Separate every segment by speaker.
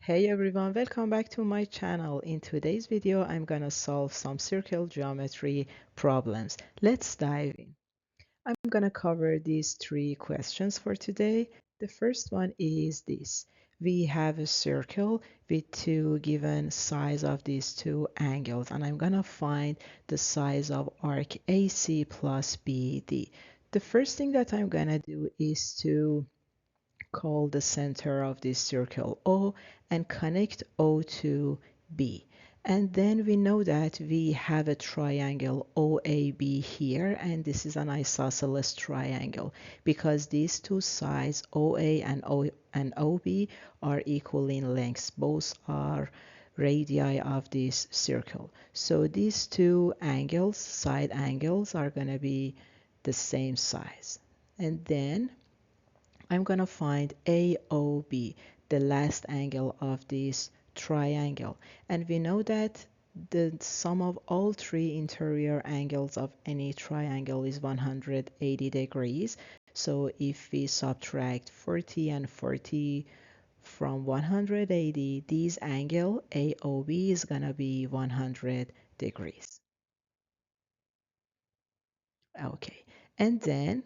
Speaker 1: Hey everyone, welcome back to my channel. In today's video, I'm gonna solve some circle geometry problems. Let's dive in. I'm gonna cover these three questions for today. The first one is this. We have a circle with two given size of these two angles, and I'm gonna find the size of arc AC plus BD. The first thing that I'm gonna do is to call the center of this circle O and connect O to B. And then we know that we have a triangle OAB here, and this is an isosceles triangle because these two sides, OA and OB, are equal in lengths. Both are radii of this circle. So these two angles, side angles, are going to be the same size. And then I'm going to find AOB, the last angle of this triangle. And we know that the sum of all three interior angles of any triangle is 180 degrees. So if we subtract 40 and 40 from 180, this angle AOB is going to be 100 degrees. Okay, and then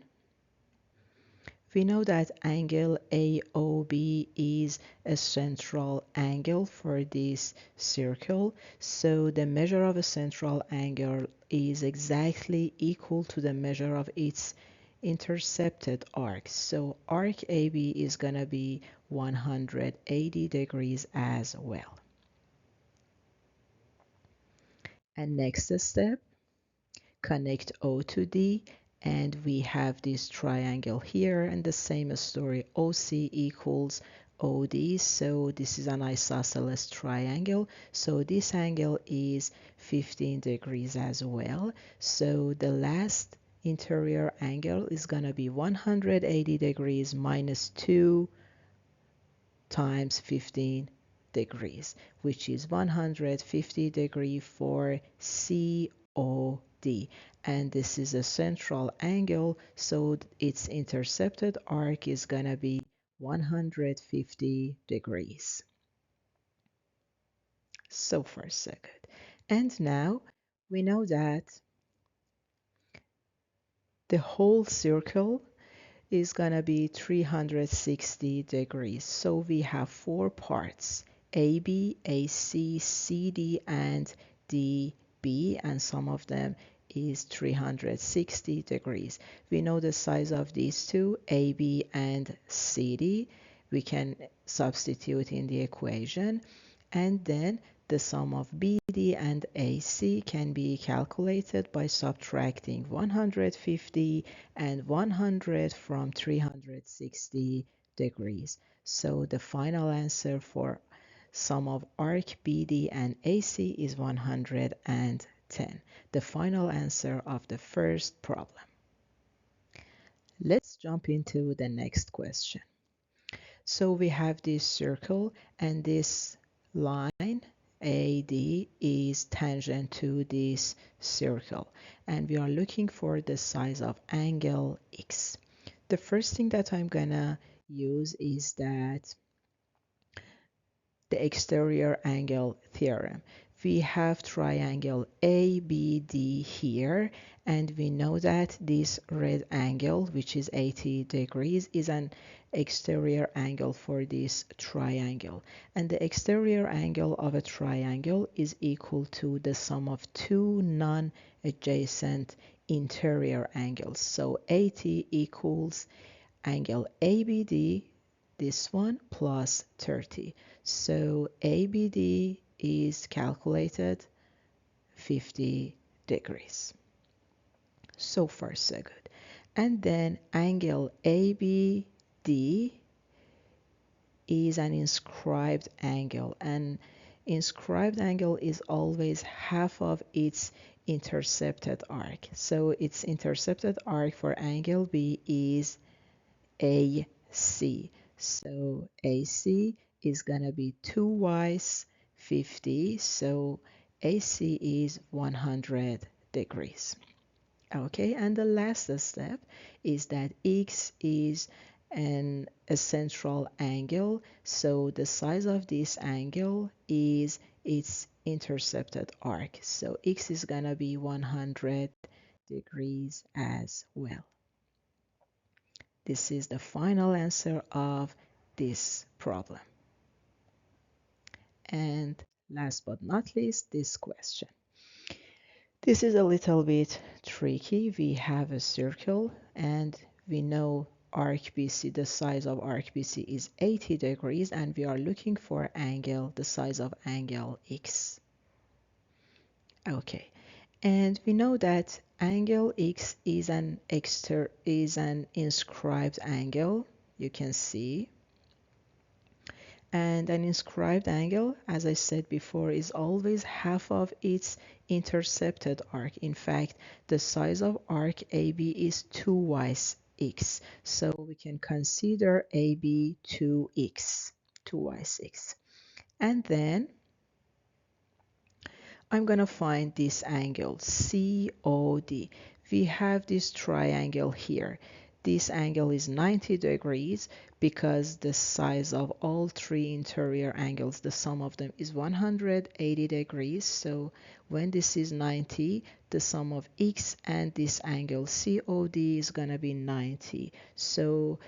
Speaker 1: we know that angle AOB is a central angle for this circle, so the measure of a central angle is exactly equal to the measure of its intercepted arc. So arc AB is going to be 180 degrees as well. And next step, connect O to D, and we have this triangle here, and the same story, OC equals OD, so this is an isosceles triangle, so this angle is 15 degrees as well. So the last interior angle is going to be 180 degrees minus 2 times 15 degrees, which is 150 degrees for COD. And this is a central angle, so its intercepted arc is going to be 150 degrees. So far, so good. And now we know that the whole circle is going to be 360 degrees. So we have four parts, AB, AC, CD, and DB, and some of them is 360 degrees. We know the size of these two, AB and CD. We can substitute in the equation, and then the sum of BD and AC can be calculated by subtracting 150 and 100 from 360 degrees. So the final answer for sum of arc BD and AC is 110. The final answer of the first problem. Let's jump into the next question. So we have this circle, and this line AD is tangent to this circle, and we are looking for the size of angle X. The first thing that I'm gonna use is that the exterior angle theorem. We have triangle ABD here, and we know that this red angle, which is 80 degrees, is an exterior angle for this triangle. And the exterior angle of a triangle is equal to the sum of two non-adjacent interior angles. So 80 equals angle ABD, this one, plus 30. So ABD is calculated 50 degrees. So far, so good. And then angle ABD is an inscribed angle, and inscribed angle is always half of its intercepted arc. So its intercepted arc for angle B is AC. So AC is going to be 2y 50. So AC is 100 degrees. Okay, and the last step is that X is and a central angle. So the size of this angle is its intercepted arc. So x is gonna be 100 degrees as well. This is the final answer of this problem. And last but not least, this question. This is a little bit tricky. We have a circle and we know arc BC, the size of arc BC is 80 degrees, and we are looking for angle, the size of angle X. Okay, and we know that angle X is an inscribed angle, you can see. And an inscribed angle, as I said before, is always half of its intercepted arc. In fact, the size of arc AB is 2y x. So we can consider AB 2x, 2y6. And then I'm going to find this angle, COD. We have this triangle here. This angle is 90 degrees because the size of all three interior angles, the sum of them is 180 degrees. So when this is 90, the sum of x and this angle COD is going to be 90. So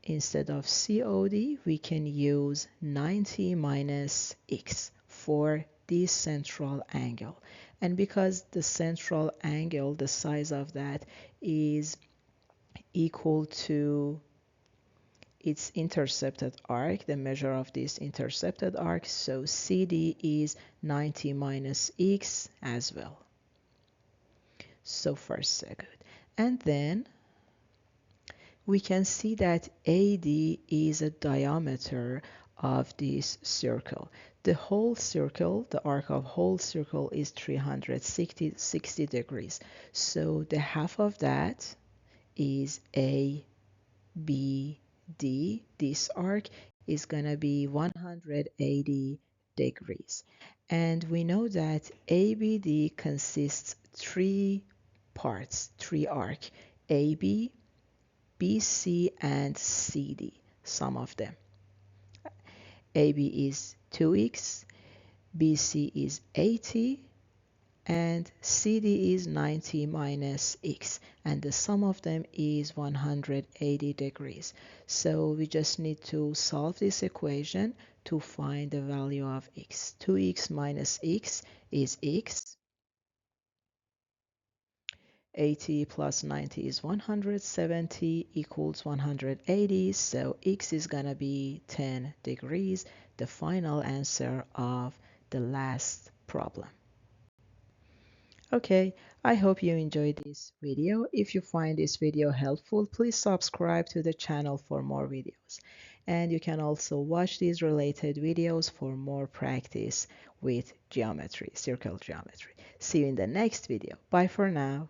Speaker 1: instead of COD, we can use 90 minus x for this central angle. And because the central angle, the size of that is equal to its intercepted arc, the measure of this intercepted arc, so CD is 90 minus x as well. So far so good. And then we can see that AD is a diameter of this circle. The whole circle, the arc of whole circle is 360 degrees. So the half of that is ABD. This arc is going to be 180 degrees. And we know that ABD consists three parts, three arc, AB, BC and CD, some of them. AB is 2x, BC is 80, and CD is 90 minus x, and the sum of them is 180 degrees. So we just need to solve this equation to find the value of x. 2x minus x is x. 80 plus 90 is 170 equals 180, so x is gonna be 10 degrees, the final answer of the last problem. Okay, I hope you enjoyed this video. If you find this video helpful, please subscribe to the channel for more videos. And you can also watch these related videos for more practice with geometry, circle geometry. See you in the next video. Bye for now.